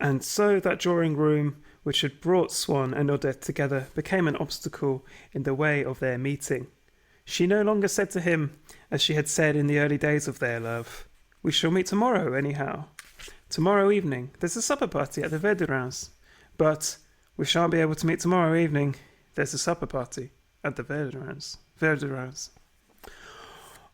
And so that drawing room which had brought Swann and Odette together became an obstacle in the way of their meeting. She no longer said to him, as she had said in the early days of their love, "We shall meet tomorrow, anyhow. Tomorrow evening, there's a supper party at the Verdurins. But we shan't be able to meet tomorrow evening. There's a supper party at the Verdurins.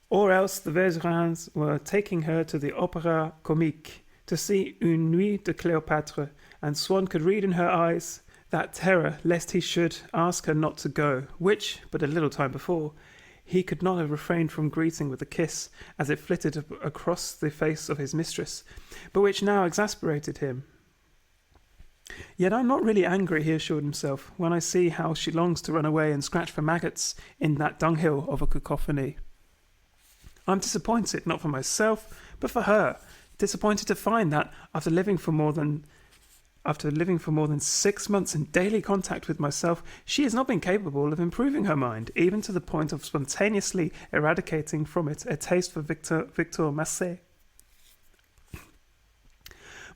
Or else the Verdurins were taking her to the Opéra Comique to see Une Nuit de Cléopâtre, and Swann could read in her eyes that terror lest he should ask her not to go, which, but a little time before, he could not have refrained from greeting with a kiss as it flitted across the face of his mistress, but which now exasperated him. "Yet I'm not really angry," he assured himself, "when I see how she longs to run away and scratch for maggots in that dunghill of a cacophony. I'm disappointed, not for myself, but for her, disappointed to find that, after living for more than 6 months in daily contact with myself, she has not been capable of improving her mind, even to the point of spontaneously eradicating from it a taste for Victor Massé.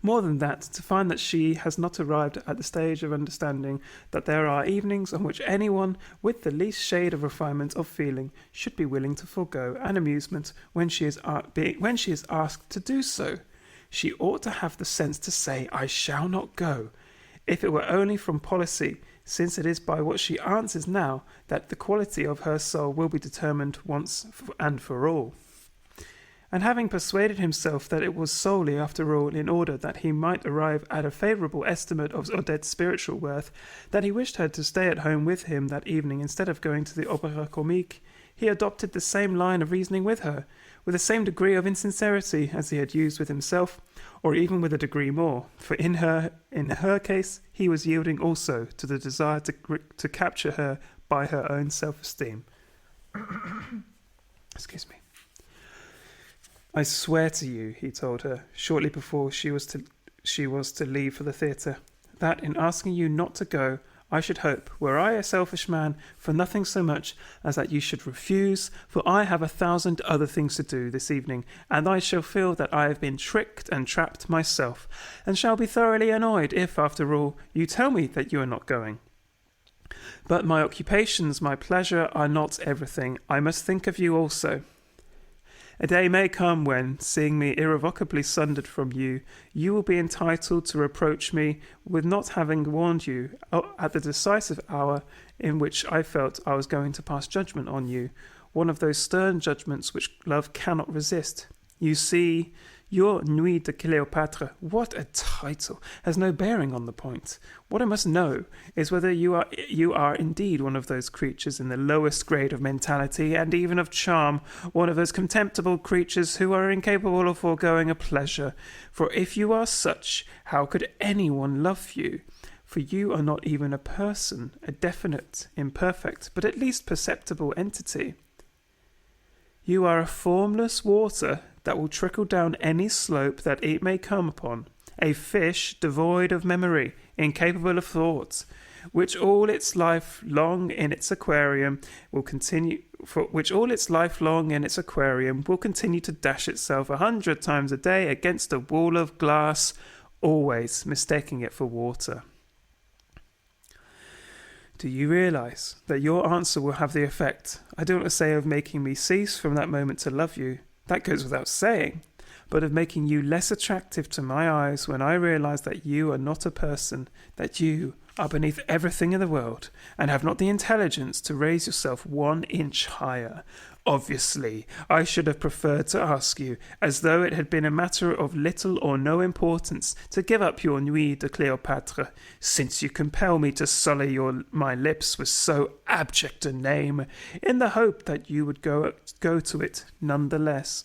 More than that, to find that she has not arrived at the stage of understanding that there are evenings on which anyone with the least shade of refinement of feeling should be willing to forego an amusement when she is asked to do so. She ought to have the sense to say, 'I shall not go,' if it were only from policy, since it is by what she answers now that the quality of her soul will be determined once and for all." And having persuaded himself that it was solely, after all, in order that he might arrive at a favourable estimate of Odette's spiritual worth, that he wished her to stay at home with him that evening instead of going to the Opéra Comique, he adopted the same line of reasoning with her, with the same degree of insincerity as he had used with himself, or even with a degree more, for in her case he was yielding also to the desire to capture her by her own self-esteem. Excuse me. "I swear to you," he told her, shortly before she was to leave for the theatre, "that in asking you not to go, I should hope, were I a selfish man, for nothing so much as that you should refuse, for I have 1,000 other things to do this evening, and I shall feel that I have been tricked and trapped myself, and shall be thoroughly annoyed if, after all, you tell me that you are not going. But my occupations, my pleasure, are not everything. I must think of you also. A day may come when, seeing me irrevocably sundered from you, you will be entitled to reproach me with not having warned you at the decisive hour in which I felt I was going to pass judgment on you, one of those stern judgments which love cannot resist. You see, your Nuit de Cléopâtre, what a title, has no bearing on the point. What I must know is whether you are indeed one of those creatures in the lowest grade of mentality and even of charm, one of those contemptible creatures who are incapable of foregoing a pleasure. For if you are such, how could anyone love you? For you are not even a person, a definite, imperfect, but at least perceptible entity. You are a formless water that will trickle down any slope that it may come upon, a fish devoid of memory, incapable of thought, which all its life long in its aquarium will continue to dash itself 100 times a day against a wall of glass, always mistaking it for water. Do you realize that your answer will have the effect, I don't want to say of making me cease from that moment to love you, that goes without saying, but of making you less attractive to my eyes when I realize that you are not a person, that you are beneath everything in the world, and have not the intelligence to raise yourself 1 inch higher? Obviously, I should have preferred to ask you, as though it had been a matter of little or no importance, to give up your Nuit de Cléopâtre, since you compel me to sully my lips with so abject a name, in the hope that you would go to it none the less.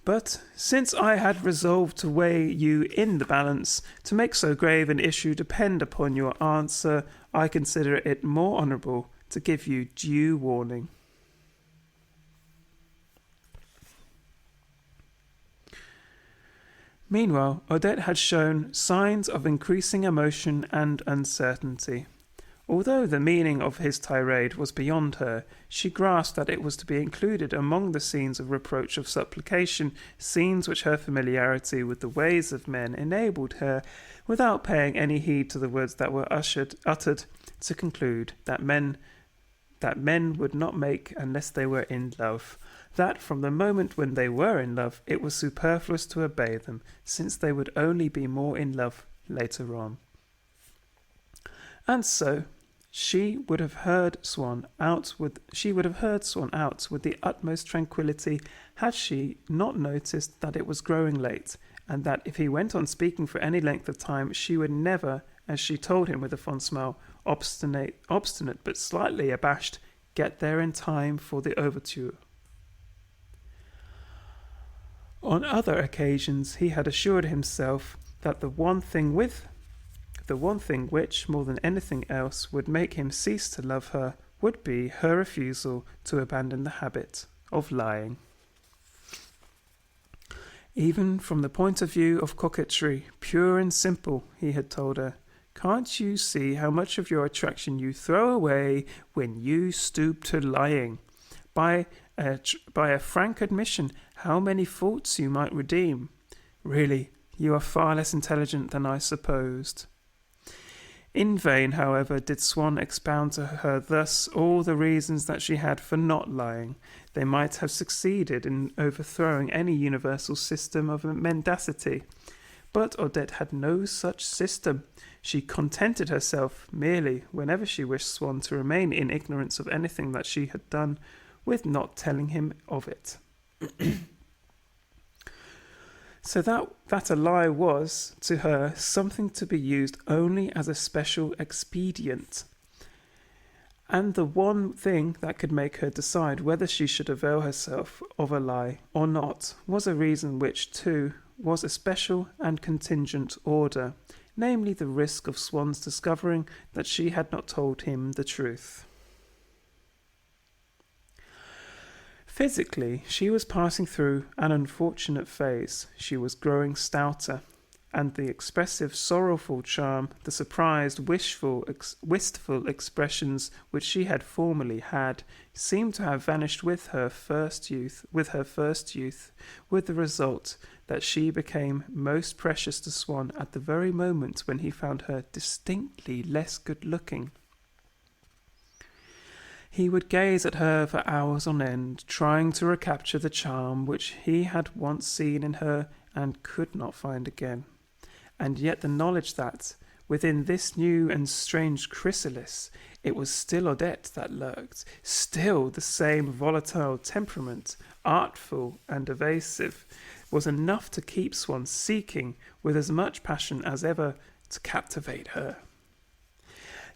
But since I had resolved to weigh you in the balance, to make so grave an issue depend upon your answer, I consider it more honourable to give you due warning." Meanwhile, Odette had shown signs of increasing emotion and uncertainty. Although the meaning of his tirade was beyond her, she grasped that it was to be included among the scenes of reproach of supplication, scenes which her familiarity with the ways of men enabled her, without paying any heed to the words that were uttered, to conclude that men would not make unless they were in love, that from the moment when they were in love it was superfluous to obey them, since they would only be more in love later on. And so she would have heard Swann out with the utmost tranquillity had she not noticed that it was growing late, and that if he went on speaking for any length of time she would never, as she told him with a fond smile, obstinate but slightly abashed, get there in time for the overture. On other occasions he had assured himself that the one thing which, more than anything else, would make him cease to love her would be her refusal to abandon the habit of lying. Even from the point of view of coquetry, pure and simple, he had told her, can't you see how much of your attraction you throw away when you stoop to lying? By a frank admission, how many faults you might redeem. Really, you are far less intelligent than I supposed. In vain, however, did Swann expound to her thus all the reasons that she had for not lying. They might have succeeded in overthrowing any universal system of mendacity. But Odette had no such system. She contented herself merely, whenever she wished Swann to remain in ignorance of anything that she had done, with not telling him of it. So that a lie was, to her, something to be used only as a special expedient. And the one thing that could make her decide whether she should avail herself of a lie or not was a reason which, too, was a special and contingent order, namely the risk of Swann's discovering that she had not told him the truth. Physically, she was passing through an unfortunate phase. She was growing stouter, and the expressive, sorrowful charm, the surprised, wistful expressions which she had formerly had, seemed to have vanished with her first youth, with the result that she became most precious to Swann at the very moment when he found her distinctly less good-looking. He would gaze at her for hours on end, trying to recapture the charm which he had once seen in her and could not find again. And yet the knowledge that, within this new and strange chrysalis, it was still Odette that lurked, still the same volatile temperament, artful and evasive, was enough to keep Swann seeking with as much passion as ever to captivate her.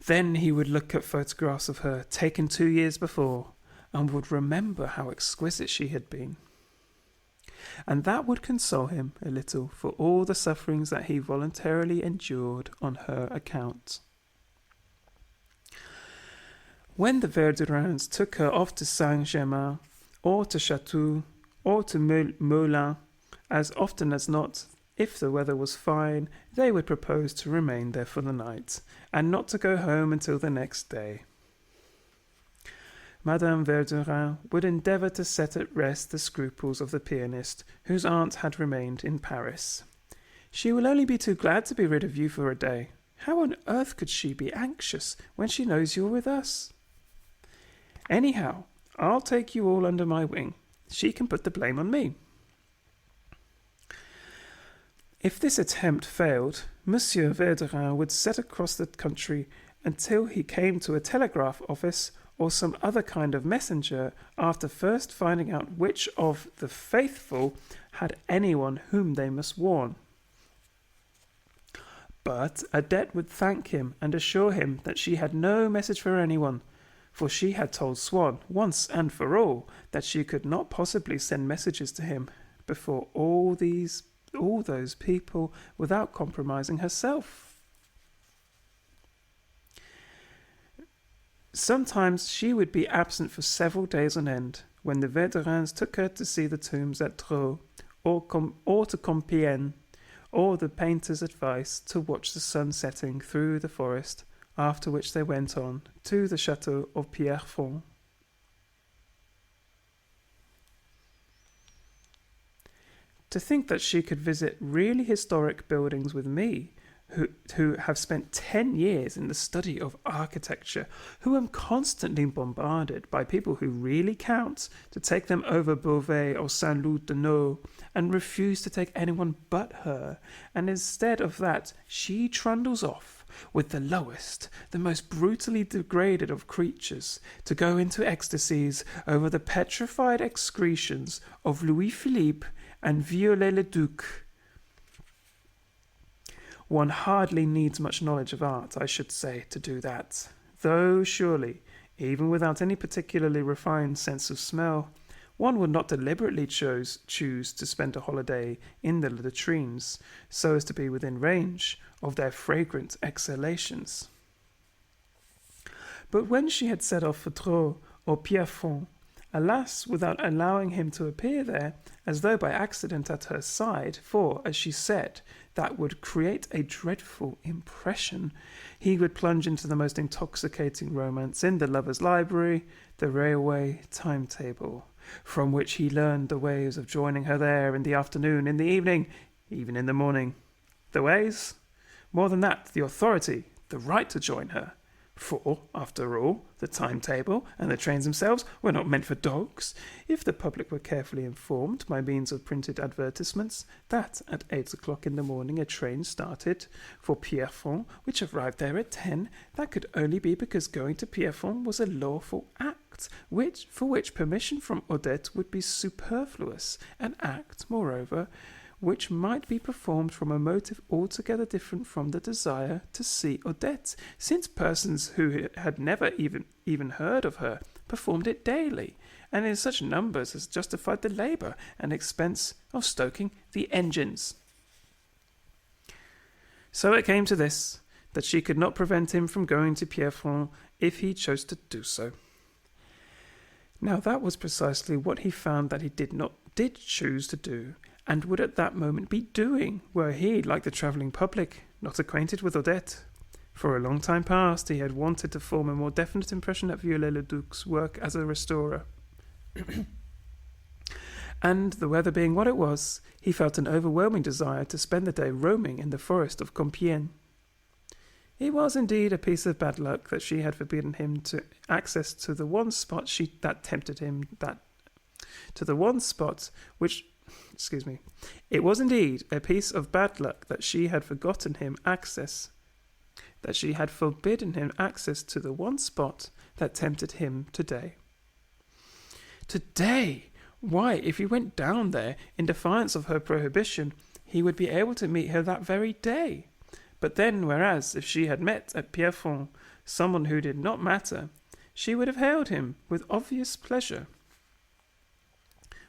Then he would look at photographs of her taken 2 years before and would remember how exquisite she had been. And that would console him a little for all the sufferings that he voluntarily endured on her account. When the Verdurins took her off to Saint-Germain, or to Chatto, or to Melun, as often as not, if the weather was fine, they would propose to remain there for the night, and not to go home until the next day. Madame Verdurin would endeavour to set at rest the scruples of the pianist, whose aunt had remained in Paris. She will only be too glad to be rid of you for a day. How on earth could she be anxious when she knows you're with us? Anyhow, I'll take you all under my wing. She can put the blame on me. If this attempt failed, Monsieur Verdurin would set across the country until he came to a telegraph office or some other kind of messenger, after first finding out which of the faithful had anyone whom they must warn. But Odette would thank him and assure him that she had no message for anyone, for she had told Swann once and for all that she could not possibly send messages to him before all those people without compromising herself. Sometimes she would be absent for several days on end, when the Verdurins took her to see the tombs at Dreux, or to Compiègne, or the painter's advice to watch the sun setting through the forest, after which they went on to the chateau of Pierrefonds. To think that she could visit really historic buildings with me, who have spent 10 years in the study of architecture, who am constantly bombarded by people who really count, to take them over Beauvais or Saint-Loup-de-Neau, and refuse to take anyone but her, and instead of that she trundles off with the lowest, the most brutally degraded of creatures, to go into ecstasies over the petrified excretions of Louis-Philippe and Viollet-le-Duc. One hardly needs much knowledge of art, I should say, to do that, though surely, even without any particularly refined sense of smell, one would not deliberately choose to spend a holiday in the latrines so as to be within range of their fragrant exhalations. But when she had set off for Dreux or Pierrefonds, alas, without allowing him to appear there, as though by accident at her side, for, as she said, that would create a dreadful impression, he would plunge into the most intoxicating romance in the lover's library, the railway timetable, from which he learned the ways of joining her there in the afternoon, in the evening, even in the morning. The ways? More than that, the authority, the right to join her. For, after all, the timetable and the trains themselves were not meant for dogs. If the public were carefully informed by means of printed advertisements that at 8 o'clock in the morning a train started for Pierrefonds, which arrived there at 10, that could only be because going to Pierrefonds was a lawful act, for which permission from Odette would be superfluous, an act, moreover, which might be performed from a motive altogether different from the desire to see Odette, since persons who had never even heard of her performed it daily, and in such numbers as justified the labour and expense of stoking the engines. So it came to this, that she could not prevent him from going to Pierrefonds if he chose to do so. Now that was precisely what he found that he did choose to do, and would at that moment be doing, were he, like the travelling public, not acquainted with Odette. For a long time past he had wanted to form a more definite impression of Viollet-le-Duc's work as a restorer. And, the weather being what it was, he felt an overwhelming desire to spend the day roaming in the forest of Compiègne. It was indeed a piece of bad luck that she had forbidden him access to the one spot that tempted him, It was indeed a piece of bad luck that she had forbidden him access to the one spot that tempted him today. Today! Why, if he went down there, in defiance of her prohibition, he would be able to meet her that very day. But then, whereas, if she had met at Pierrefonds someone who did not matter, she would have hailed him with obvious pleasure.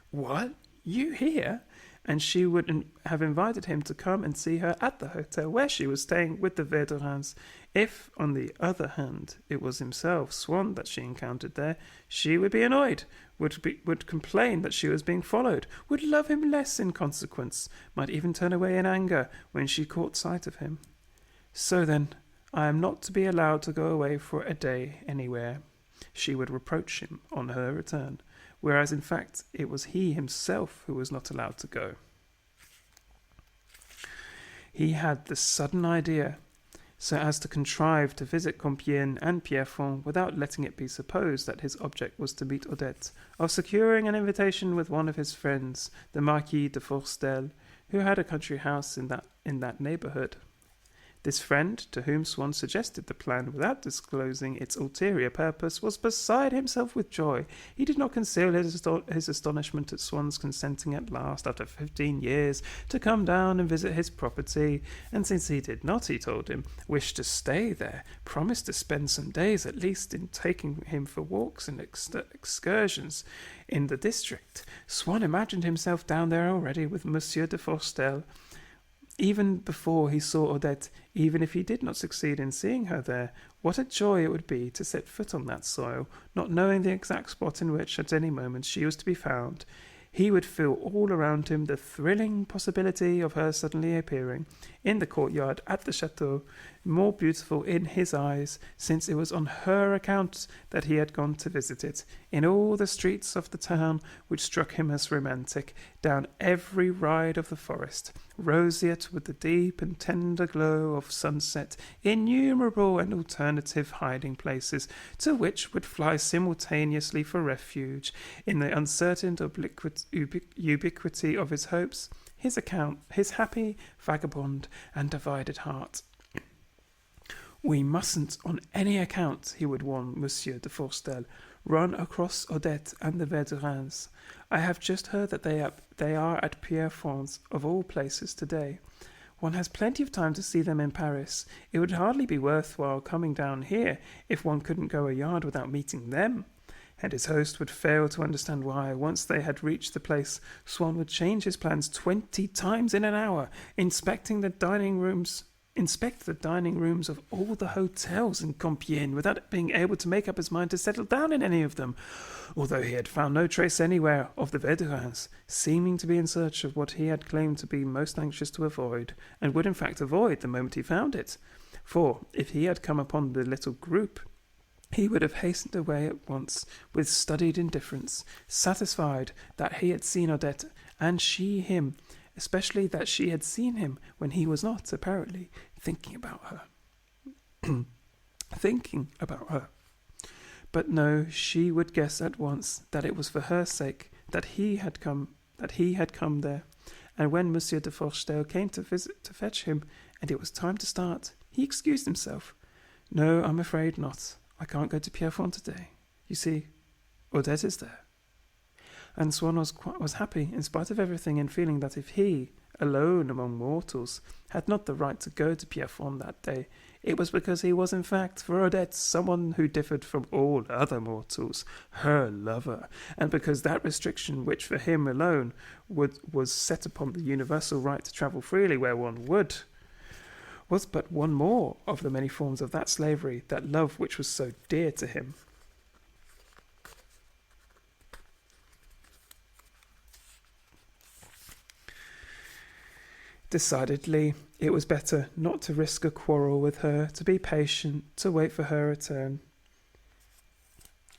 What? You here? And she would have invited him to come and see her at the hotel where she was staying with the Verdurins. If, on the other hand, it was himself, Swann, that she encountered there, she would be annoyed, would complain that she was being followed, would love him less in consequence, might even turn away in anger when she caught sight of him. So then, I am not to be allowed to go away for a day anywhere, she would reproach him on her return, whereas in fact it was he himself who was not allowed to go. He had the sudden idea, so as to contrive to visit Compiègne and Pierrefonds without letting it be supposed that his object was to meet Odette, of securing an invitation with one of his friends, the Marquis de Forstel, who had a country house in that neighbourhood. This friend, to whom Swann suggested the plan without disclosing its ulterior purpose, was beside himself with joy. He did not conceal his astonishment at Swann's consenting at last, after 15 years, to come down and visit his property, and since he did not, he told him, wish to stay there, promised to spend some days at least in taking him for walks and excursions in the district. Swann imagined himself down there already with Monsieur de Forstel, even before he saw Odette, even if he did not succeed in seeing her there. What a joy it would be to set foot on that soil, not knowing the exact spot in which at any moment she was to be found. He would feel all around him the thrilling possibility of her suddenly appearing, in the courtyard at the chateau, more beautiful in his eyes, since it was on her account that he had gone to visit it, in all the streets of the town which struck him as romantic, down every ride of the forest, roseate with the deep and tender glow of sunset, innumerable and alternative hiding-places, to which would fly simultaneously for refuge, in the uncertain ubiquity of his hopes, his happy, vagabond, and divided heart. "We mustn't, on any account," he would warn Monsieur de Forcheville, "run across Odette and the Verdurins. I have just heard that they are at Pierrefonds, of all places, today. One has plenty of time to see them in Paris. It would hardly be worthwhile coming down here if one couldn't go a yard without meeting them." And his host would fail to understand why, once they had reached the place, Swann would change his plans 20 times in an hour, inspect the dining rooms of all the hotels in Compiègne without being able to make up his mind to settle down in any of them, although he had found no trace anywhere of the Verdurins, seeming to be in search of what he had claimed to be most anxious to avoid, and would in fact avoid the moment he found it. For if he had come upon the little group, he would have hastened away at once with studied indifference, satisfied that he had seen Odette, and she him, especially that she had seen him when he was not, apparently, thinking about her. But no, she would guess at once that it was for her sake that he had come there, and when Monsieur de Forcheville came to fetch him, and it was time to start, he excused himself. "No, I'm afraid not. I can't go to Pierrefonds today. You see, Odette is there." And Swann was happy, in spite of everything, in feeling that if he, alone among mortals, had not the right to go to Pierrefonds that day, it was because he was in fact, for Odette, someone who differed from all other mortals, her lover, and because that restriction which for him alone was set upon the universal right to travel freely where one would, was but one more of the many forms of that slavery, that love which was so dear to him. Decidedly, it was better not to risk a quarrel with her, to be patient, to wait for her return.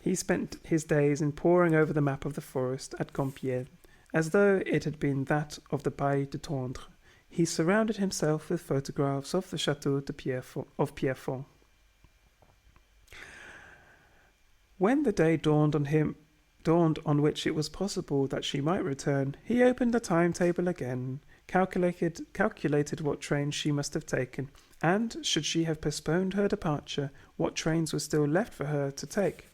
He spent his days in poring over the map of the forest at Compiègne, as though it had been that of the Baie de Tendre. He surrounded himself with photographs of the Château of Pierrefonds. When the day dawned on which it was possible that she might return, he opened the timetable again, calculated what trains she must have taken, and, should she have postponed her departure, what trains were still left for her to take.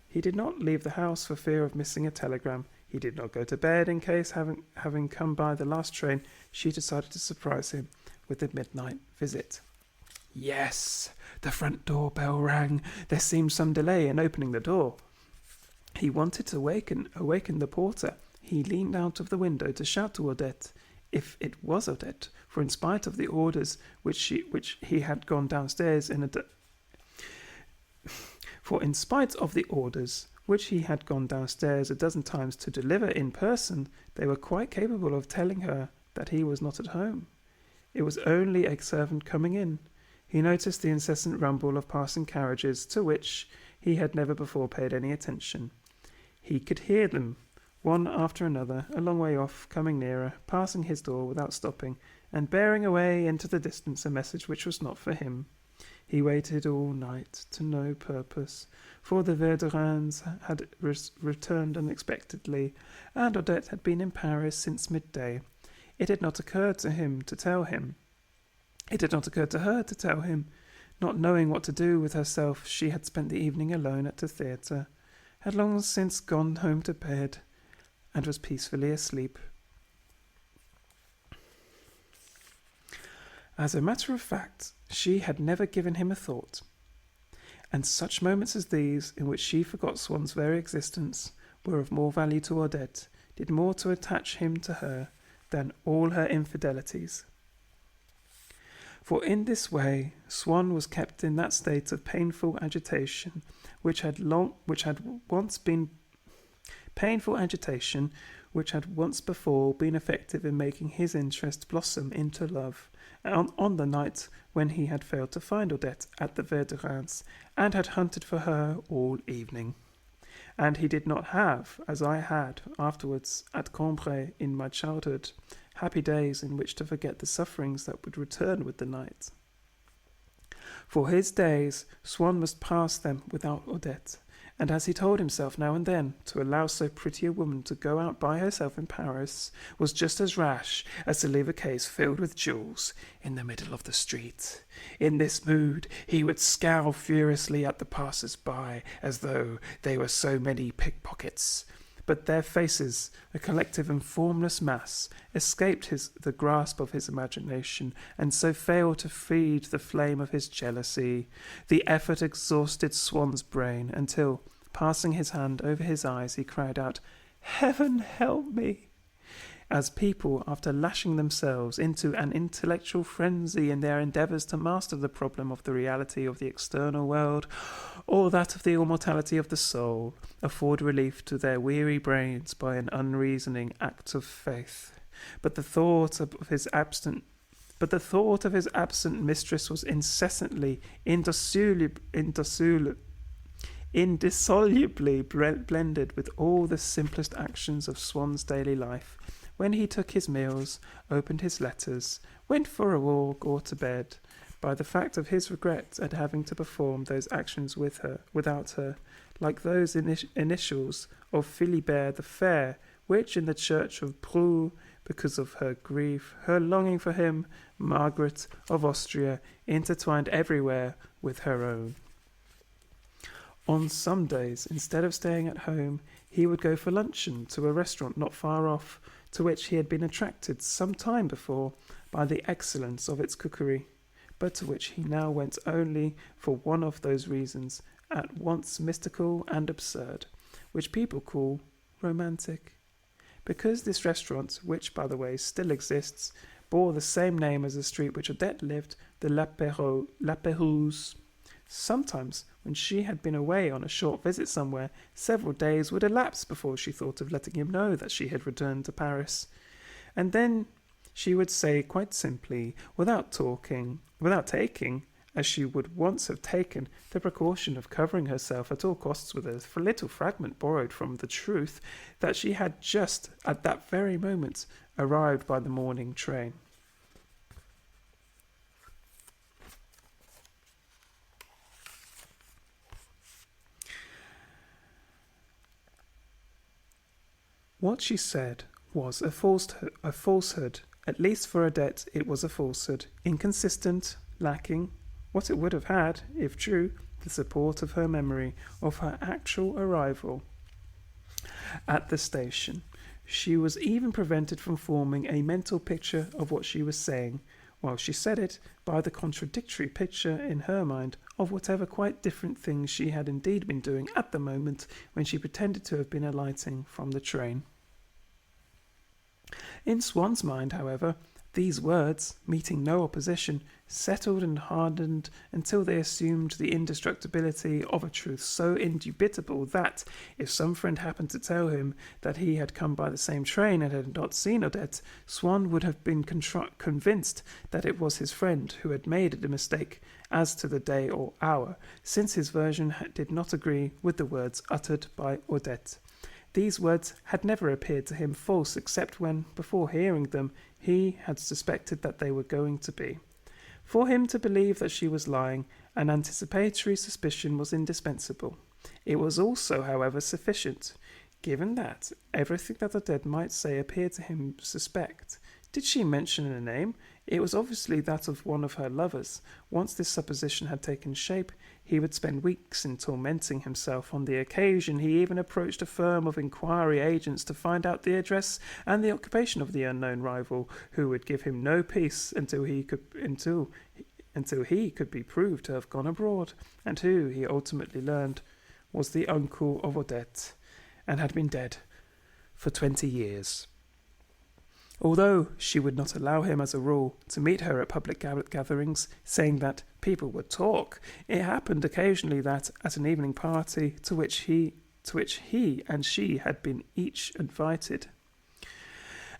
He did not leave the house for fear of missing a telegram. He did not go to bed in case, having come by the last train, she decided to surprise him with a midnight visit. Yes, the front door bell rang. There seemed some delay in opening the door. He wanted to awaken the porter. He leaned out of the window to shout to Odette, if it was Odette, for in spite of the orders which he had gone downstairs a dozen times to deliver in person, they were quite capable of telling her that he was not at home. It was only a servant coming in. He noticed the incessant rumble of passing carriages, to which he had never before paid any attention. He could hear them, one after another, a long way off, coming nearer, passing his door without stopping, and bearing away into the distance a message which was not for him. He waited all night, to no purpose, for the Verdurins had returned unexpectedly, and Odette had been in Paris since midday. It had not occurred to him to tell him. It had not occurred to her to tell him. Not knowing what to do with herself, she had spent the evening alone at the theatre, had long since gone home to bed, and was peacefully asleep. As a matter of fact, she had never given him a thought, and such moments as these, in which she forgot Swann's very existence, were of more value to Odette, did more to attach him to her, than all her infidelities. For in this way Swann was kept in that state of painful agitation which had once before been effective in making his interest blossom into love, on the night when he had failed to find Odette at the Verdurins, and had hunted for her all evening. And he did not have, as I had afterwards at Cambrai in my childhood, happy days in which to forget the sufferings that would return with the night. For his days, Swann must pass them without Odette, and as he told himself now and then, to allow so pretty a woman to go out by herself in Paris was just as rash as to leave a case filled with jewels in the middle of the street. In this mood, he would scowl furiously at the passers-by as though they were so many pickpockets. But their faces, a collective and formless mass, escaped the grasp of his imagination, and so failed to feed the flame of his jealousy. The effort exhausted Swann's brain, until, passing his hand over his eyes, he cried out, "Heaven help me!" As people, after lashing themselves into an intellectual frenzy in their endeavours to master the problem of the reality of the external world, or that of the immortality of the soul, afford relief to their weary brains by an unreasoning act of faith. But the thought of his absent mistress was incessantly, indissolubly blended with all the simplest actions of Swann's daily life. When he took his meals, opened his letters, went for a walk or to bed, by the fact of his regret at having to perform those actions without her, like those initials of Philibert the Fair, which in the church of Proust, because of her grief, her longing for him, Margaret of Austria, intertwined everywhere with her own. On some days, instead of staying at home, he would go for luncheon to a restaurant not far off, to which he had been attracted some time before by the excellence of its cookery, but to which he now went only for one of those reasons, at once mystical and absurd, which people call romantic. Because this restaurant, which, by the way, still exists, bore the same name as the street which Odette lived, the La Pérouse. Sometimes, when she had been away on a short visit somewhere, several days would elapse before she thought of letting him know that she had returned to Paris. And then she would say quite simply, without taking, as she would once have taken, the precaution of covering herself at all costs with a little fragment borrowed from the truth, that she had just at that very moment arrived by the morning train. What she said was a falsehood. At least for Odette it was a falsehood, inconsistent, lacking what it would have had, if true, the support of her memory of her actual arrival at the station. She was even prevented from forming a mental picture of what she was saying, while she said it, by the contradictory picture in her mind of whatever quite different things she had indeed been doing at the moment when she pretended to have been alighting from the train. In Swann's mind, however, these words, meeting no opposition, settled and hardened until they assumed the indestructibility of a truth so indubitable that, if some friend happened to tell him that he had come by the same train and had not seen Odette, Swann would have been convinced that it was his friend who had made a mistake as to the day or hour, since his version did not agree with the words uttered by Odette. These words had never appeared to him false except when, before hearing them, he had suspected that they were going to be. For him to believe that she was lying, an anticipatory suspicion was indispensable. It was also, however, sufficient, given that everything that Odette might say appeared to him suspect. Did she mention a name? It was obviously that of one of her lovers. Once this supposition had taken shape, he would spend weeks in tormenting himself. On the occasion, he even approached a firm of inquiry agents to find out the address and the occupation of the unknown rival, who would give him no peace until he could be proved to have gone abroad, and who, he ultimately learned, was the uncle of Odette, and had been dead for 20 years. Although she would not allow him, as a rule, to meet her at public gatherings, saying that people would talk, it happened occasionally that, at an evening party to which he and she had been each invited,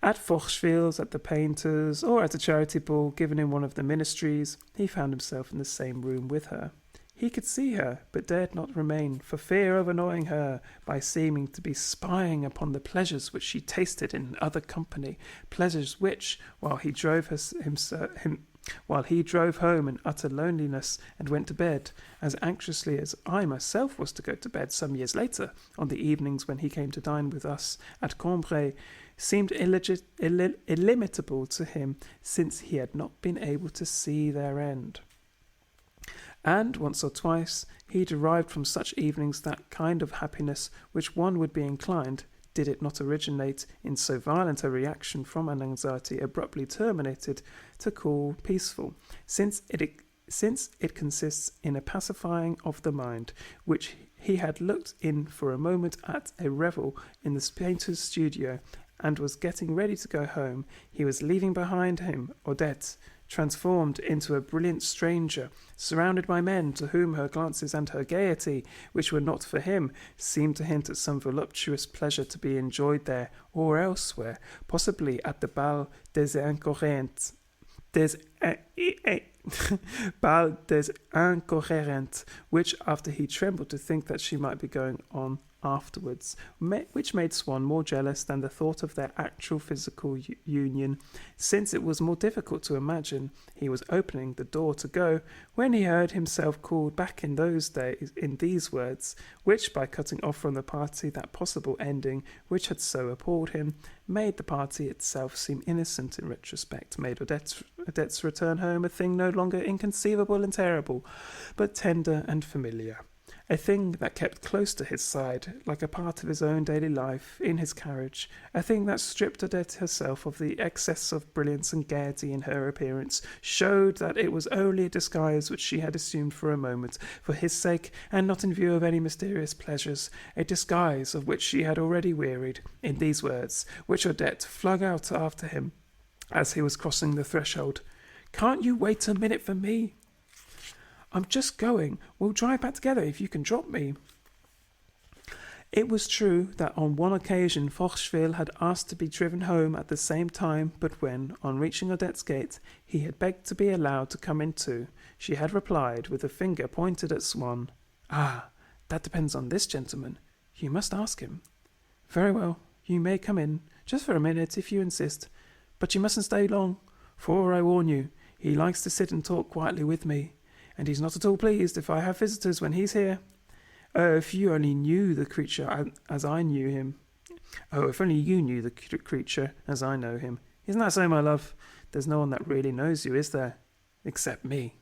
At Forcheville's, at the painter's, or at a charity ball given in one of the ministries, he found himself in the same room with her. He could see her, but dared not remain, for fear of annoying her by seeming to be spying upon the pleasures which she tasted in other company, pleasures which, while he drove home in utter loneliness and went to bed, as anxiously as I myself was to go to bed some years later, on the evenings when he came to dine with us at Compiègne, seemed illimitable to him, since he had not been able to see their end. And once or twice he derived from such evenings that kind of happiness which one would be inclined, did it not originate in so violent a reaction from an anxiety abruptly terminated, to call peaceful, since it consists in a pacifying of the mind, which he had looked in for a moment at a revel in the painter's studio, and was getting ready to go home. He was leaving behind him Odette, transformed into a brilliant stranger, surrounded by men to whom her glances and her gaiety, which were not for him, seemed to hint at some voluptuous pleasure to be enjoyed there or elsewhere, possibly at the Bal des Incohérents, Bal des Incohérents, which, after he trembled to think that she might be going on afterwards, which made Swann more jealous than the thought of their actual physical union, since it was more difficult to imagine he was opening the door to go, when he heard himself called back in those days in these words, which, by cutting off from the party that possible ending which had so appalled him, made the party itself seem innocent in retrospect, made Odette's return home a thing no longer inconceivable and terrible, but tender and familiar. A thing that kept close to his side, like a part of his own daily life, in his carriage, a thing that stripped Odette herself of the excess of brilliance and gaiety in her appearance, showed that it was only a disguise which she had assumed for a moment, for his sake, and not in view of any mysterious pleasures, a disguise of which she had already wearied, in these words, which Odette flung out after him as he was crossing the threshold. "Can't you wait a minute for me?" "I'm just going. We'll drive back together if you can drop me." It was true that on one occasion Forcheville had asked to be driven home at the same time, but when, on reaching Odette's gate, he had begged to be allowed to come in too, she had replied, with a finger pointed at Swann, "Ah, that depends on this gentleman. You must ask him." "Very well, you may come in, just for a minute if you insist, but you mustn't stay long, for I warn you, he likes to sit and talk quietly with me, and he's not at all pleased if I have visitors when he's here. Oh, if you only knew the creature as I knew him. Oh, if only you knew the creature as I know him. Isn't that so, my love? There's no one that really knows you, is there? Except me."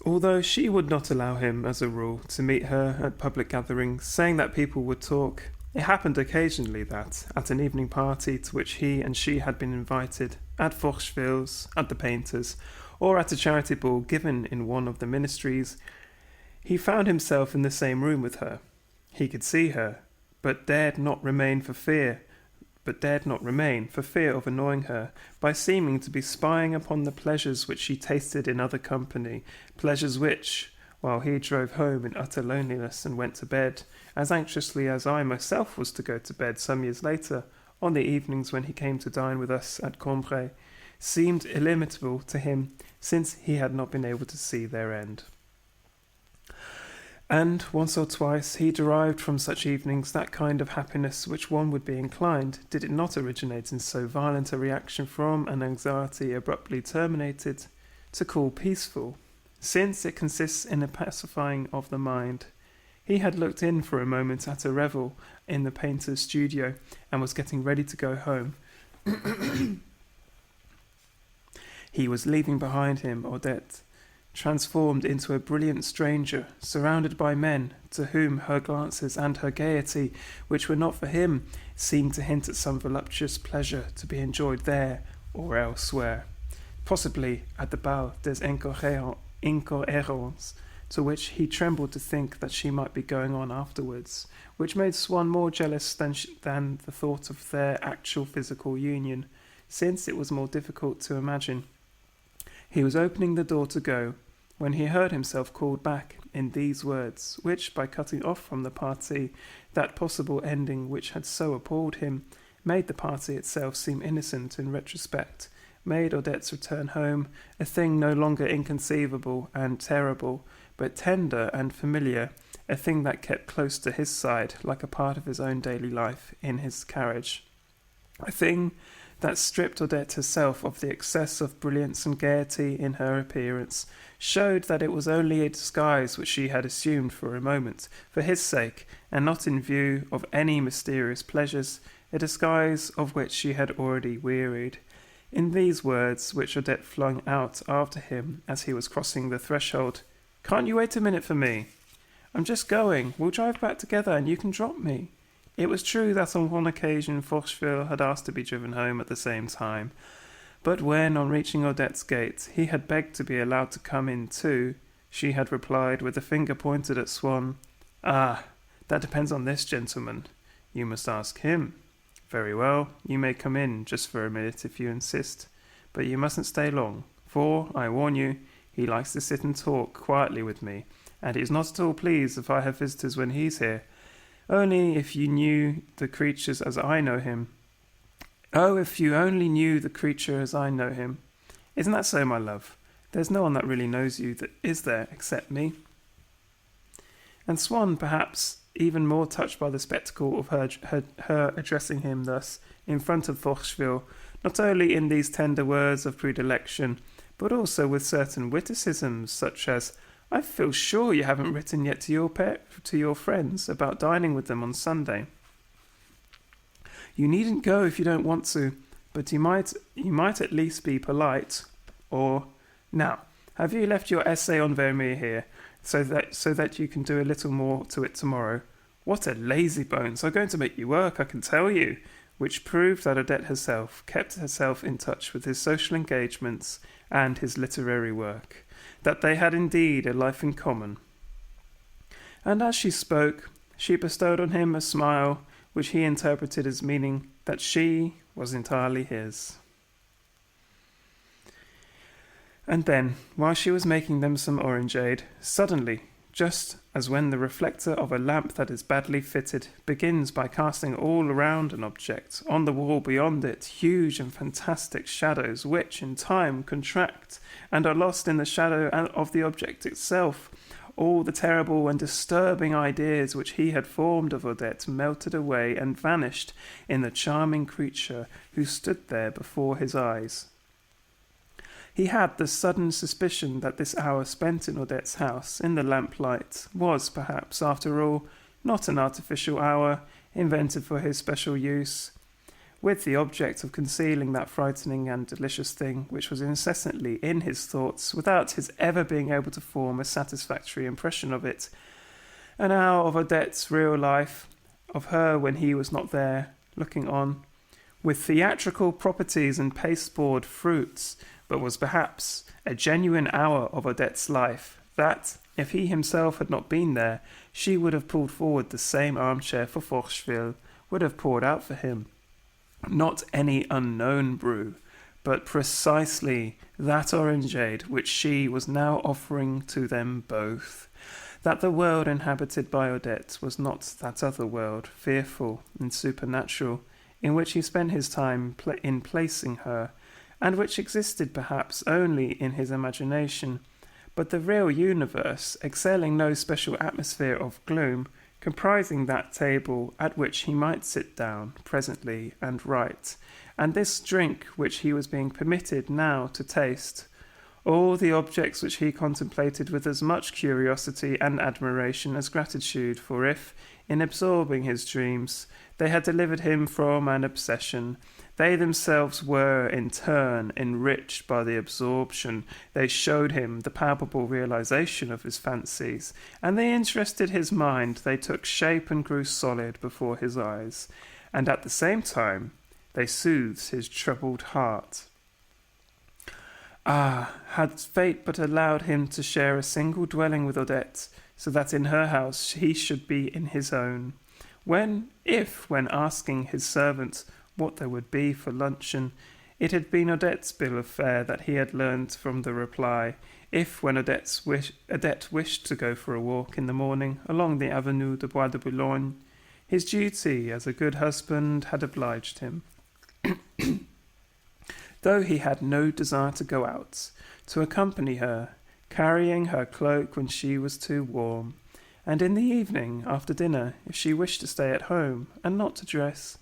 Although she would not allow him, as a rule, to meet her at public gatherings, saying that people would talk, it happened occasionally that, at an evening party to which he and she had been invited, at Forcheville's, at the painter's, or at a charity ball given in one of the ministries, he found himself in the same room with her. He could see her, but dared not remain for fear of annoying her by seeming to be spying upon the pleasures which she tasted in other company, pleasures which, while he drove home in utter loneliness and went to bed, as anxiously as I myself was to go to bed some years later, on the evenings when he came to dine with us at Compiègne, seemed illimitable to him, since he had not been able to see their end. And once or twice he derived from such evenings that kind of happiness which one would be inclined, did it not originate in so violent a reaction from an anxiety abruptly terminated, to call peaceful, since it consists in a pacifying of the mind. He had looked in for a moment at a revel in the painter's studio, and was getting ready to go home. He was leaving behind him Odette, transformed into a brilliant stranger, surrounded by men, to whom her glances and her gaiety, which were not for him, seemed to hint at some voluptuous pleasure to be enjoyed there or elsewhere, possibly at the Bal des Incohérents, to which he trembled to think that she might be going on afterwards, which made Swann more jealous than the thought of their actual physical union, since it was more difficult to imagine. He was opening the door to go, when he heard himself called back in these words, which, by cutting off from the party that possible ending which had so appalled him, made the party itself seem innocent in retrospect, made Odette's return home a thing no longer inconceivable and terrible, but tender and familiar, a thing that kept close to his side like a part of his own daily life in his carriage. A thing that stripped Odette herself of the excess of brilliance and gaiety in her appearance, showed that it was only a disguise which she had assumed for a moment, for his sake, and not in view of any mysterious pleasures, a disguise of which she had already wearied. In these words, which Odette flung out after him as he was crossing the threshold, "Can't you wait a minute for me? I'm just going. We'll drive back together and you can drop me." It was true that on one occasion Forcheville had asked to be driven home at the same time, but when, on reaching Odette's gate, he had begged to be allowed to come in too, she had replied, with a finger pointed at Swann, "Ah, that depends on this gentleman. You must ask him. Very well, you may come in just for a minute if you insist, but you mustn't stay long, for, I warn you, he likes to sit and talk quietly with me, and he's not at all pleased if I have visitors when he's here. Only if you knew the creatures as I know him. Oh, if you only knew the creature as I know him. Isn't that so, my love? There's no one that really knows you, is there, except me?" And Swann, perhaps even more touched by the spectacle of her addressing him thus in front of Forcheville, not only in these tender words of predilection, but also with certain witticisms, such as, "I feel sure you haven't written yet to your friends about dining with them on Sunday. You needn't go if you don't want to, but you might at least be polite." Or, "Now, have you left your essay on Vermeer here, so that you can do a little more to it tomorrow? What a lazy bones! I'm going to make you work, I can tell you." Which proved that Odette herself kept herself in touch with his social engagements and his literary work, that they had indeed a life in common. And as she spoke, she bestowed on him a smile which he interpreted as meaning that she was entirely his. And then, while she was making them some orangeade, suddenly, just as when the reflector of a lamp that is badly fitted begins by casting all around an object, on the wall beyond it, huge and fantastic shadows which, in time, contract and are lost in the shadow of the object itself, all the terrible and disturbing ideas which he had formed of Odette melted away and vanished in the charming creature who stood there before his eyes. He had the sudden suspicion that this hour spent in Odette's house, in the lamplight, was, perhaps, after all, not an artificial hour, invented for his special use, with the object of concealing that frightening and delicious thing which was incessantly in his thoughts, without his ever being able to form a satisfactory impression of it. An hour of Odette's real life, of her when he was not there, looking on, with theatrical properties and pasteboard fruits, but was perhaps a genuine hour of Odette's life, that, if he himself had not been there, she would have pulled forward the same armchair for Forcheville, would have poured out for him. Not any unknown brew, but precisely that orangeade which she was now offering to them both. That the world inhabited by Odette was not that other world, fearful and supernatural, in which he spent his time in placing her, and which existed perhaps only in his imagination, but the real universe, exhaling no special atmosphere of gloom, comprising that table at which he might sit down presently and write, and this drink which he was being permitted now to taste, all the objects which he contemplated with as much curiosity and admiration as gratitude, for if, in absorbing his dreams, they had delivered him from an obsession, they themselves were, in turn, enriched by the absorption. They showed him the palpable realization of his fancies, and they interested his mind. They took shape and grew solid before his eyes, and at the same time they soothed his troubled heart. Ah, had fate but allowed him to share a single dwelling with Odette, so that in her house he should be in his own. When asking his servant what there would be for luncheon, it had been Odette's bill of fare that he had learnt from the reply, If, when Odette wished to go for a walk in the morning along the avenue de Bois de Boulogne, his duty as a good husband had obliged him, though he had no desire to go out, to accompany her, carrying her cloak when she was too warm, and in the evening, after dinner, if she wished to stay at home and not to dress,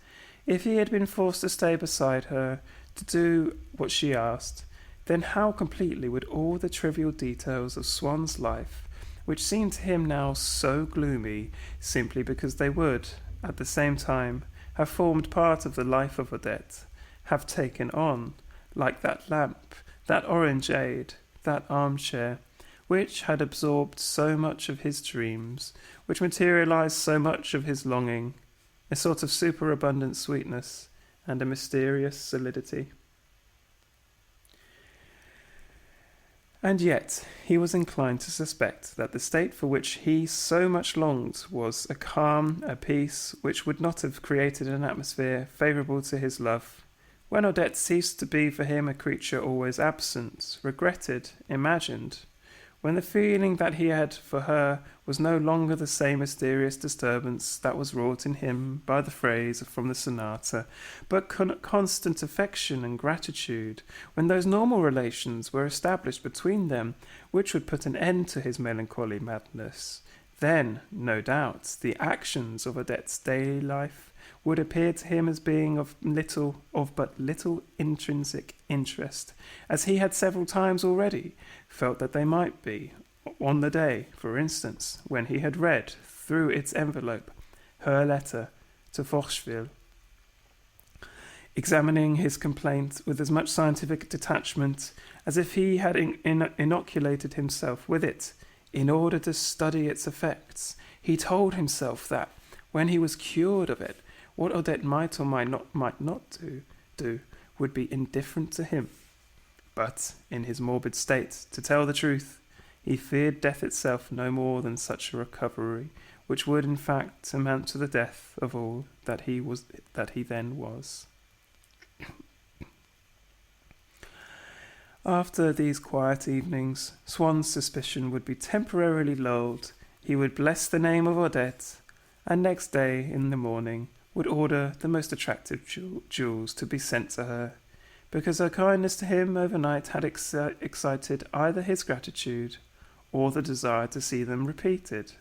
if he had been forced to stay beside her to do what she asked, then how completely would all the trivial details of Swann's life, which seemed to him now so gloomy, simply because they would, at the same time, have formed part of the life of Odette, have taken on, like that lamp, that orangeade, that armchair, which had absorbed so much of his dreams, which materialized so much of his longing, a sort of superabundant sweetness and a mysterious solidity. And yet he was inclined to suspect that the state for which he so much longed was a calm, a peace which would not have created an atmosphere favourable to his love, when Odette ceased to be for him a creature always absent, regretted, imagined, when the feeling that he had for her was no longer the same mysterious disturbance that was wrought in him by the phrase from the sonata, but constant affection and gratitude, when those normal relations were established between them which would put an end to his melancholy madness, then, no doubt, the actions of Odette's daily life would appear to him as being of but little intrinsic interest, as he had several times already felt that they might be, on the day, for instance, when he had read, through its envelope, her letter to Forcheville, examining his complaint with as much scientific detachment as if he had inoculated himself with it in order to study its effects. He told himself that, when he was cured of it, what Odette might or might not do would be indifferent to him. But, in his morbid state, to tell the truth, he feared death itself no more than such a recovery, which would in fact amount to the death of all that he then was. After these quiet evenings, Swann's suspicion would be temporarily lulled. He would bless the name of Odette, and next day, in the morning, would order the most attractive jewels to be sent to her, because her kindness to him overnight had excited either his gratitude or the desire to see them repeated,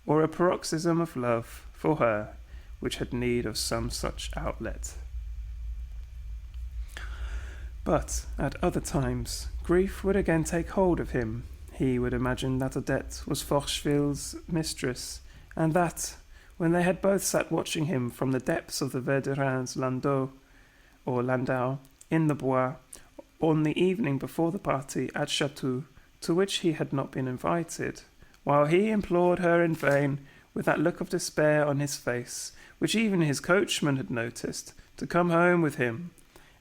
or a paroxysm of love for her which had need of some such outlet. But at other times grief would again take hold of him. He would imagine that Odette was Forcheville's mistress, and that, when they had both sat watching him from the depths of the Verdurins' landau, in the Bois, on the evening before the party at Chatto, to which he had not been invited, while he implored her in vain, with that look of despair on his face, which even his coachman had noticed, to come home with him,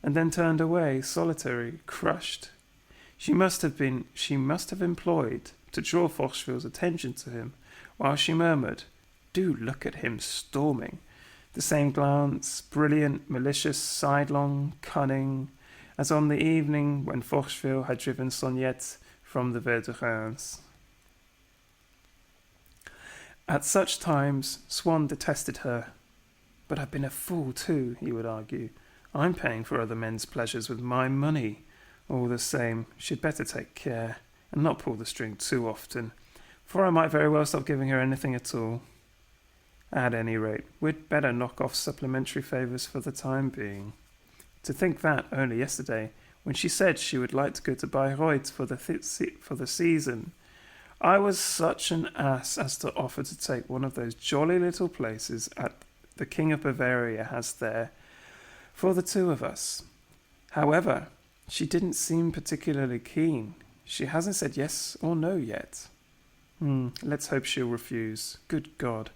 and then turned away, solitary, crushed. She must have employed to draw Forcheville's attention to him, while she murmured, "Do look at him storming." The same glance, brilliant, malicious, sidelong, cunning, as on the evening when Forcheville had driven Sonnette from the Verdurins. At such times, Swann detested her. "But I've been a fool too," he would argue. "I'm paying for other men's pleasures with my money. All the same, she'd better take care, and not pull the string too often, for I might very well stop giving her anything at all. At any rate, we'd better knock off supplementary favours for the time being. To think that, only yesterday, when she said she would like to go to Bayreuth for the season, I was such an ass as to offer to take one of those jolly little places the King of Bavaria has there, for the two of us. However, she didn't seem particularly keen. She hasn't said yes or no yet. Let's hope she'll refuse. Good God.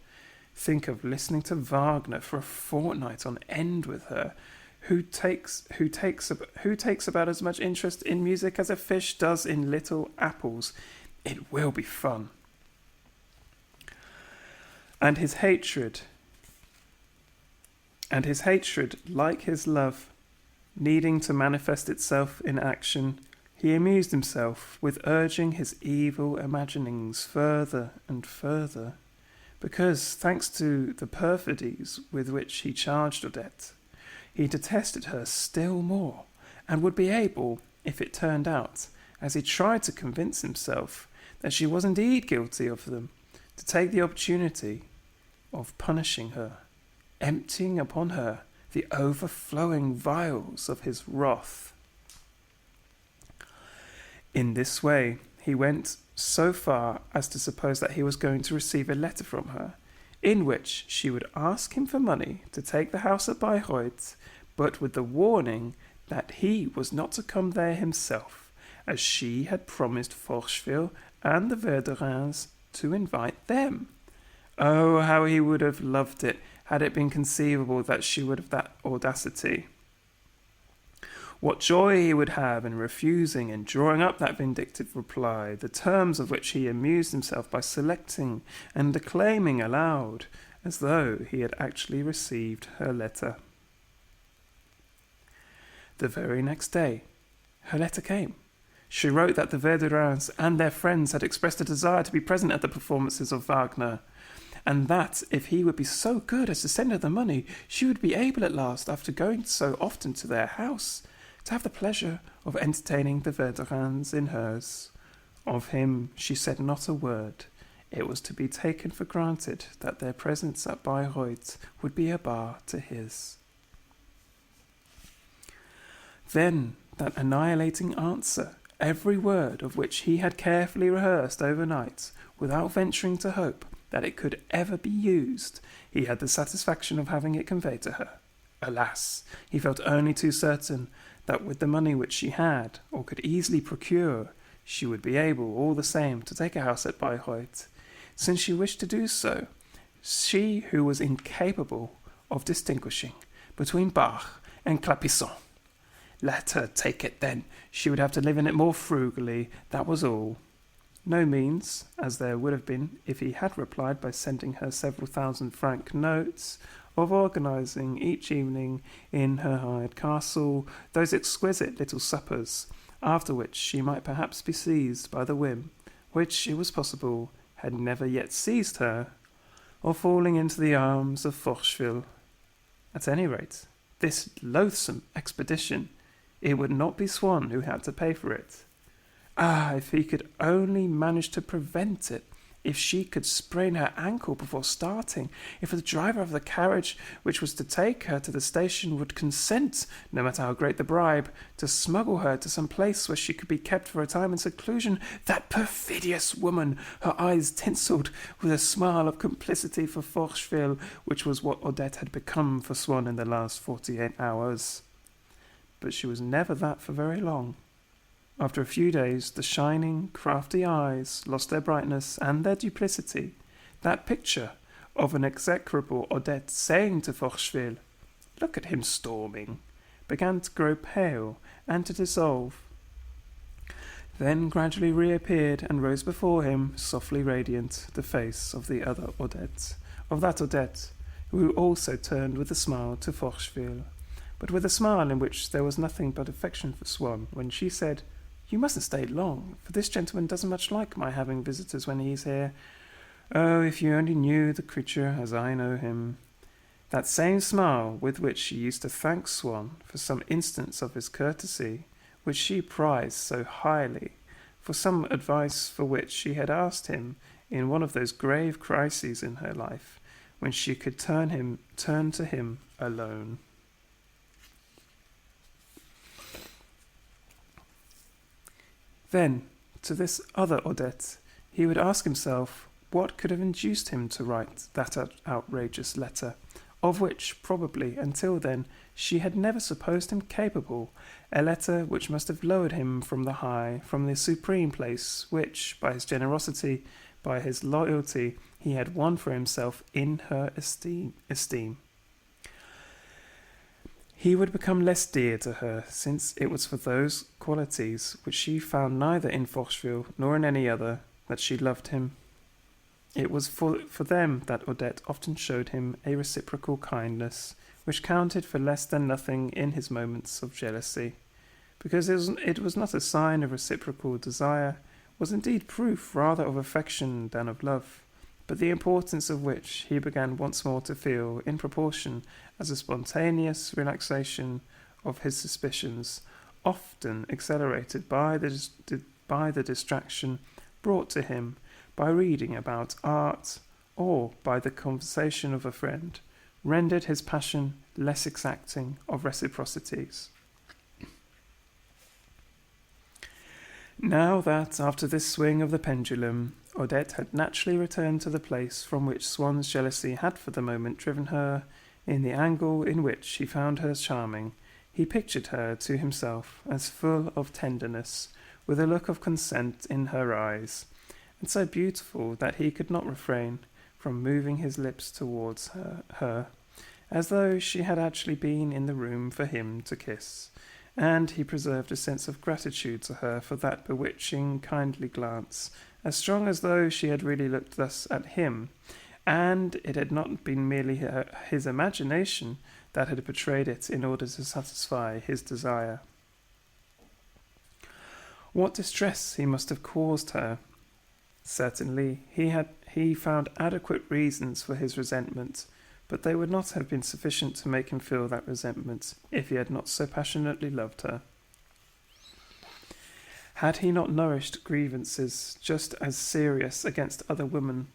Think of listening to Wagner for a fortnight on end with her, who takes about as much interest in music as a fish does in little apples. It will be fun." And his hatred, like his love, needing to manifest itself in action, he amused himself with urging his evil imaginings further and further, because, thanks to the perfidies with which he charged Odette, he detested her still more, and would be able, if it turned out, as he tried to convince himself that she was indeed guilty of them, to take the opportunity of punishing her, emptying upon her the overflowing vials of his wrath. In this way, he went so far as to suppose that he was going to receive a letter from her, in which she would ask him for money to take the house at Bayreuth, but with the warning that he was not to come there himself, as she had promised Forcheville and the Verdurins to invite them. Oh, how he would have loved it, had it been conceivable that she would have that audacity. What joy he would have in refusing and drawing up that vindictive reply, the terms of which he amused himself by selecting and declaiming aloud, as though he had actually received her letter. The very next day, her letter came. She wrote that the Verdurins and their friends had expressed a desire to be present at the performances of Wagner, and that if he would be so good as to send her the money, she would be able at last, after going so often to their house, to have the pleasure of entertaining the Verdurins in hers. Of him she said not a word. It was to be taken for granted that their presence at Bayreuth would be a bar to his. Then that annihilating answer, every word of which he had carefully rehearsed overnight, without venturing to hope that it could ever be used, he had the satisfaction of having it conveyed to her. Alas, he felt only too certain that with the money which she had, or could easily procure, she would be able, all the same, to take a house at Bayreuth, since she wished to do so, she who was incapable of distinguishing between Bach and Clapisson. Let her take it then. She would have to live in it more frugally, that was all. No means, as there would have been if he had replied by sending her several thousand-franc notes, of organising each evening in her hired castle those exquisite little suppers, after which she might perhaps be seized by the whim, which, it was possible, had never yet seized her, of falling into the arms of Forcheville. At any rate, this loathsome expedition, it would not be Swann who had to pay for it. Ah, if he could only manage to prevent it! If she could sprain her ankle before starting, if the driver of the carriage which was to take her to the station would consent, no matter how great the bribe, to smuggle her to some place where she could be kept for a time in seclusion, that perfidious woman, her eyes tinselled with a smile of complicity for Forcheville, which was what Odette had become for Swann in the last 48 hours. But she was never that for very long. After a few days, the shining, crafty eyes lost their brightness and their duplicity. That picture of an execrable Odette saying to Forcheville, "Look at him storming," began to grow pale and to dissolve. Then gradually reappeared and rose before him, softly radiant, the face of the other Odette, of that Odette who also turned with a smile to Forcheville, but with a smile in which there was nothing but affection for Swann, when she said, "You mustn't stay long, for this gentleman doesn't much like my having visitors when he's here. Oh, if you only knew the creature as I know him." That same smile with which she used to thank Swann for some instance of his courtesy, which she prized so highly, for some advice for which she had asked him in one of those grave crises in her life, when she could turn to him alone. Then, to this other Odette, he would ask himself what could have induced him to write that outrageous letter, of which, probably, until then, she had never supposed him capable, a letter which must have lowered him from the supreme place which, by his generosity, by his loyalty, he had won for himself in her esteem. He would become less dear to her, since it was for those qualities which she found neither in Forcheville nor in any other that she loved him. It was for them that Odette often showed him a reciprocal kindness, which counted for less than nothing in his moments of jealousy. because it was not a sign of reciprocal desire, was indeed proof rather of affection than of love, but the importance of which he began once more to feel in proportion as a spontaneous relaxation of his suspicions, often accelerated by the distraction brought to him by reading about art or by the conversation of a friend, rendered his passion less exacting of reciprocities. Now that, after this swing of the pendulum, Odette had naturally returned to the place from which Swann's jealousy had for the moment driven her, in the angle in which he found her charming, he pictured her to himself as full of tenderness, with a look of consent in her eyes, and so beautiful that he could not refrain from moving his lips towards her, as though she had actually been in the room for him to kiss, and he preserved a sense of gratitude to her for that bewitching, kindly glance, as strong as though she had really looked thus at him, and it had not been merely his imagination that had betrayed it in order to satisfy his desire. What distress he must have caused her! Certainly he found adequate reasons for his resentment, but they would not have been sufficient to make him feel that resentment if he had not so passionately loved her. Had he not nourished grievances just as serious against other women,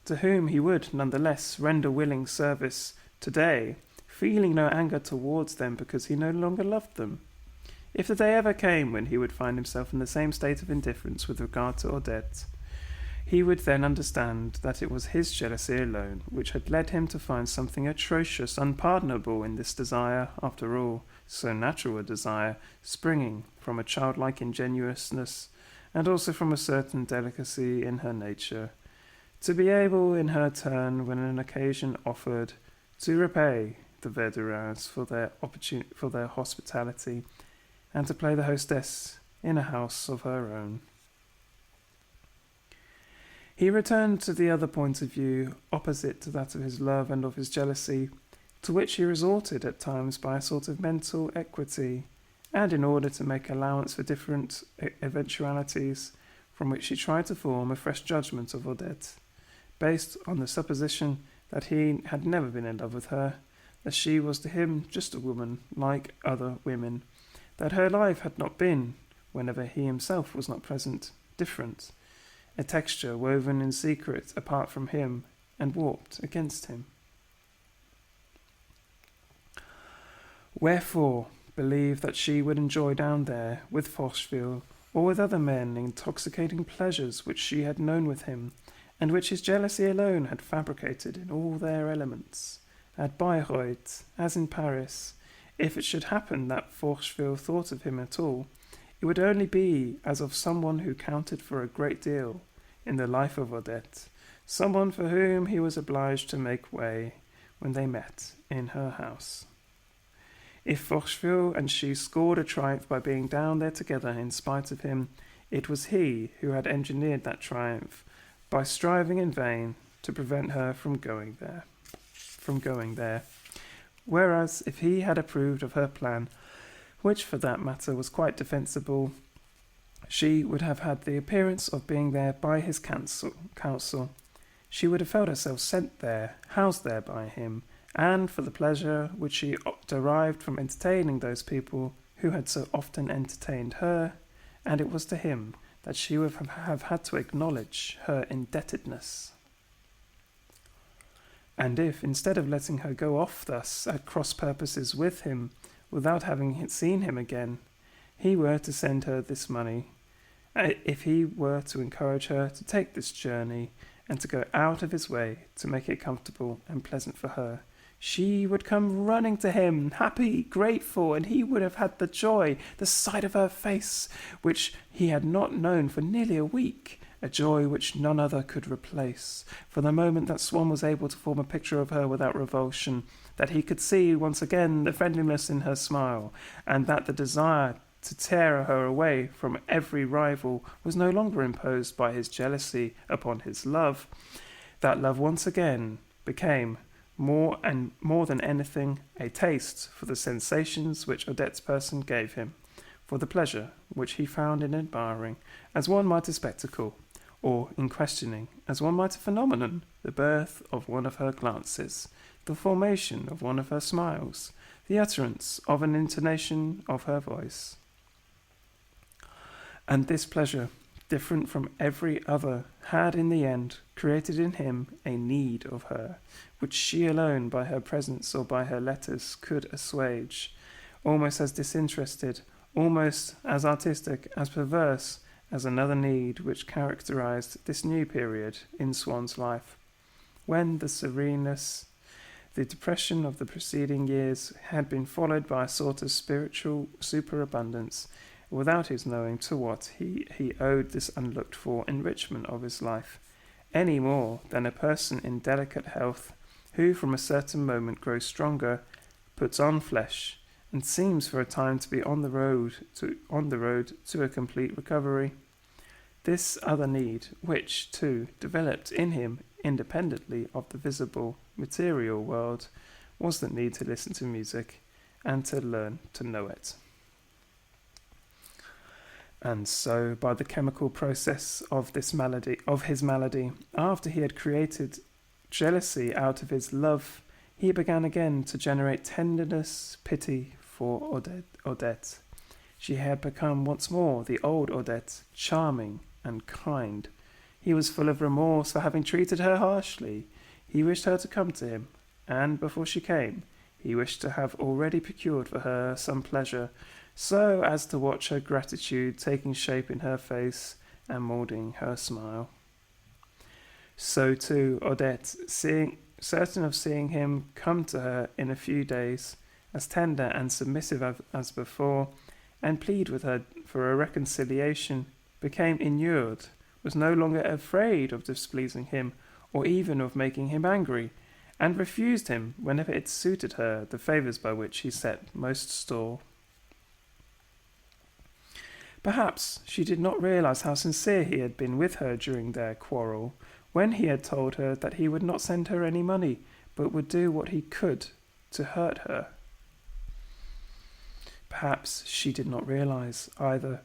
to whom he would none the less render willing service today, feeling no anger towards them because he no longer loved them? If the day ever came when he would find himself in the same state of indifference with regard to Odette, he would then understand that it was his jealousy alone which had led him to find something atrocious, unpardonable in this desire, after all, so natural a desire, springing from a childlike ingenuousness, and also from a certain delicacy in her nature, to be able, in her turn, when an occasion offered, to repay the Verdurins for their hospitality, and to play the hostess in a house of her own. He returned to the other point of view, opposite to that of his love and of his jealousy, to which he resorted at times by a sort of mental equity, and in order to make allowance for different eventualities, from which he tried to form a fresh judgment of Odette, based on the supposition that he had never been in love with her, that she was to him just a woman like other women, that her life had not been, whenever he himself was not present, different, a texture woven in secret apart from him and warped against him. Wherefore believe that she would enjoy down there with Forcheville or with other men intoxicating pleasures which she had known with him, and which his jealousy alone had fabricated in all their elements, at Bayreuth, as in Paris? If it should happen that Forcheville thought of him at all, it would only be as of someone who counted for a great deal in the life of Odette, someone for whom he was obliged to make way when they met in her house. If Forcheville and she scored a triumph by being down there together in spite of him, it was he who had engineered that triumph by striving in vain to prevent her from going there. Whereas if he had approved of her plan, which for that matter was quite defensible, she would have had the appearance of being there by his counsel. She would have felt herself sent there, housed there by him, and for the pleasure which she derived from entertaining those people who had so often entertained her, and it was to him that she would have had to acknowledge her indebtedness. And if, instead of letting her go off thus at cross purposes with him, without having seen him again, he were to send her this money, if he were to encourage her to take this journey, and to go out of his way to make it comfortable and pleasant for her, she would come running to him, happy, grateful, and he would have had the joy, the sight of her face, which he had not known for nearly a week, a joy which none other could replace. For the moment that Swann was able to form a picture of her without revulsion, that he could see once again the friendliness in her smile, and that the desire to tear her away from every rival was no longer imposed by his jealousy upon his love, that love once again became, more than anything, a taste for the sensations which Odette's person gave him, for the pleasure which he found in admiring, as one might a spectacle, or in questioning, as one might a phenomenon, the birth of one of her glances, the formation of one of her smiles, the utterance of an intonation of her voice. And this pleasure, different from every other, had in the end created in him a need of her, which she alone by her presence or by her letters could assuage, almost as disinterested, almost as artistic, as perverse as another need which characterized this new period in Swann's life, when the sereneness, the depression of the preceding years had been followed by a sort of spiritual superabundance, without his knowing to what he owed this unlooked-for enrichment of his life, any more than a person in delicate health, who from a certain moment grows stronger, puts on flesh, and seems for a time to be on the road to a complete recovery. This other need, which, too, developed in him independently of the visible, material world, was the need to listen to music and to learn to know it. And so, by the chemical process of his malady, after he had created jealousy out of his love, he began again to generate tenderness, pity for Odette. She had become once more the old Odette, charming and kind. He was full of remorse for having treated her harshly. He wished her to come to him, and before she came, he wished to have already procured for her some pleasure, so as to watch her gratitude taking shape in her face and moulding her smile. So too Odette, certain of seeing him come to her in a few days, as tender and submissive as before, and plead with her for a reconciliation, became inured, was no longer afraid of displeasing him, or even of making him angry, and refused him whenever it suited her the favours by which he set most store. Perhaps she did not realize how sincere he had been with her during their quarrel, when he had told her that he would not send her any money, but would do what he could to hurt her. Perhaps she did not realize, either,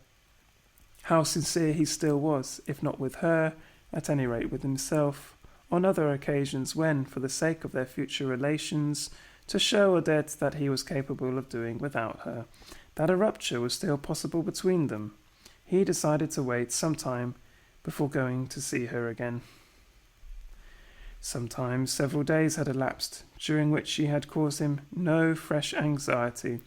how sincere he still was, if not with her, at any rate with himself, on other occasions when, for the sake of their future relations, to show Odette that he was capable of doing without her, that a rupture was still possible between them, he decided to wait some time before going to see her again. Sometimes several days had elapsed, during which she had caused him no fresh anxiety,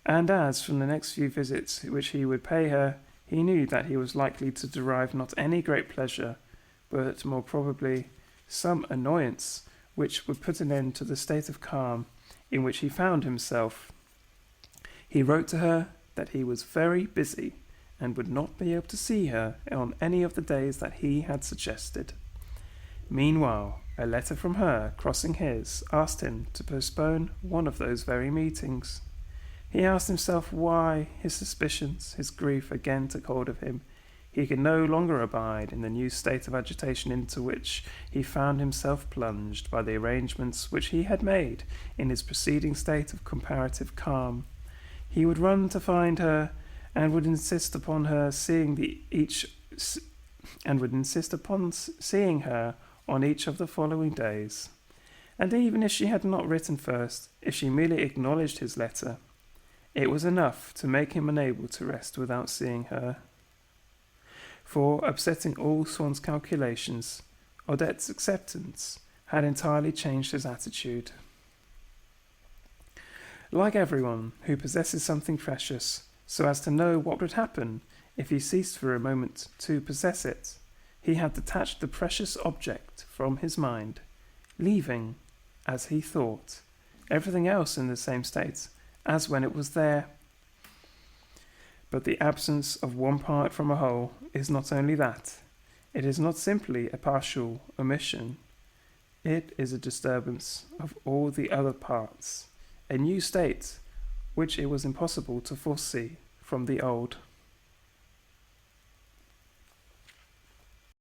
and as from the next few visits which he would pay her, he knew that he was likely to derive not any great pleasure, but more probably some annoyance, which would put an end to the state of calm in which he found himself, he wrote to her that he was very busy and would not be able to see her on any of the days that he had suggested. Meanwhile, a letter from her, crossing his, asked him to postpone one of those very meetings. He asked himself why his suspicions, his grief again took hold of him. He could no longer abide in the new state of agitation into which he found himself plunged by the arrangements which he had made in his preceding state of comparative calm. He would run to find her, and would insist upon seeing her on each of the following days. And even if she had not written first, if she merely acknowledged his letter, it was enough to make him unable to rest without seeing her. For, upsetting all Swann's calculations, Odette's acceptance had entirely changed his attitude. Like everyone who possesses something precious, so as to know what would happen if he ceased for a moment to possess it, he had detached the precious object from his mind, leaving, as he thought, everything else in the same state as when it was there. But the absence of one part from a whole is not only that, it is not simply a partial omission, it is a disturbance of all the other parts, a new state which it was impossible to foresee from the old.